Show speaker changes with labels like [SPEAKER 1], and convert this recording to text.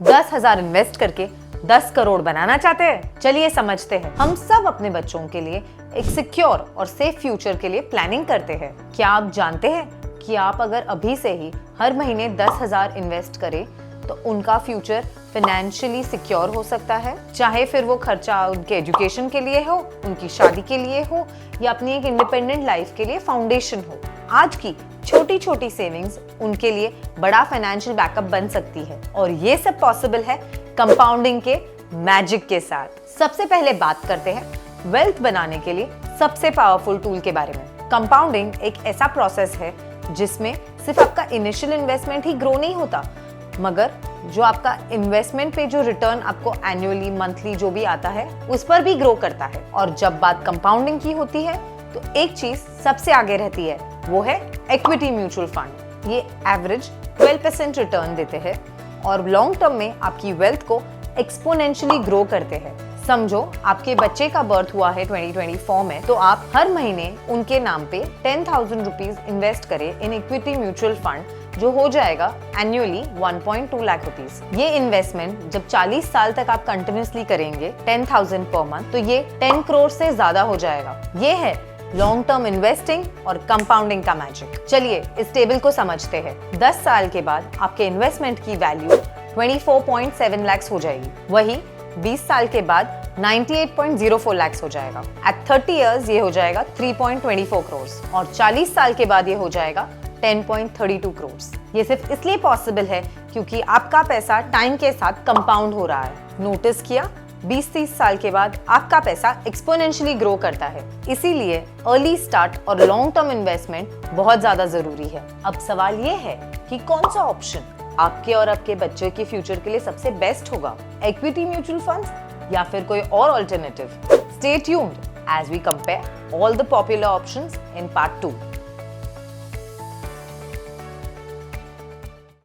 [SPEAKER 1] 10,000 invest करके 10 करोड़ बनाना चाहते हैं? चलिए समझते हैं। हम सब अपने बच्चों के लिए एक सिक्योर और सेफ फ्यूचर के लिए प्लानिंग करते हैं। क्या आप जानते हैं कि आप अगर अभी से ही हर महीने 10,000 इन्वेस्ट करें तो उनका फ्यूचर फाइनेंशियली सिक्योर हो सकता है, चाहे फिर वो खर्चा उनके एजुकेशन के लिए हो, उनकी शादी के लिए हो या अपनी एक इंडिपेंडेंट लाइफ के लिए फाउंडेशन हो। आज की छोटी छोटी सेविंग्स उनके लिए बड़ा फाइनेंशियल बैकअप बन सकती है और ये सब पॉसिबल है कंपाउंडिंग के मैजिक के साथ। सबसे पहले बात करते हैं वेल्थ बनाने के लिए सबसे पावरफुल टूल के बारे में। कंपाउंडिंग एक ऐसा प्रोसेस है जिसमें सिर्फ आपका इनिशियल इन्वेस्टमेंट ही ग्रो नहीं होता, मगर जो आपका इन्वेस्टमेंट पे जो रिटर्न आपको एनुअली मंथली जो भी आता है उस पर भी ग्रो करता है। और जब बात कंपाउंडिंग की होती है तो एक चीज सबसे आगे रहती है, वो है इक्विटी म्यूचुअल फंड। ये एवरेज 12% रिटर्न देते हैं और लॉन्ग टर्म में आपकी वेल्थ को एक्सपोनेंशियली ग्रो करते हैं। समझो आपके बच्चे का बर्थ हुआ है 2024 में, तो आप हर महीने उनके नाम पे 10,000 रुपीज इन्वेस्ट करें इन इक्विटी म्यूचुअल फंड, जो हो जाएगा एनुअली 1.2 लाख रुपीज। ये इन्वेस्टमेंट जब 40 साल तक आप कंटिन्यूसली करेंगे 10,000 पर मंथ, तो ये 10 करोड़ से ज्यादा हो जाएगा। ये है लॉन्ग टर्म इन्वेस्टिंग और कंपाउंडिंग का मैजिक। चलिए इस टेबल को समझते हैं। 10 साल के बाद आपके इन्वेस्टमेंट की वैल्यू 24.7 लाख हो जाएगी। वही 20 साल के बाद 98.04 लाख हो जाएगा। एट 30 इयर्स ये हो जाएगा 3.24 करोड़ और 40 साल के बाद ये हो जाएगा 10.32 करोड़। ये सिर्फ इसलिए पॉसिबल है क्योंकि आपका पैसा टाइम के साथ कंपाउंड हो रहा है। नोटिस किया, 20-30 साल के बाद आपका पैसा एक्सपोनेंशियली ग्रो करता है। इसीलिए अर्ली स्टार्ट और लॉन्ग टर्म इन्वेस्टमेंट बहुत ज्यादा जरूरी है। अब सवाल ये है कि कौन सा ऑप्शन आपके और आपके बच्चे के फ्यूचर के लिए सबसे बेस्ट होगा, इक्विटी म्यूचुअल फंड्स या फिर कोई और alternative? Stay tuned as we compare all the popular options in part 2.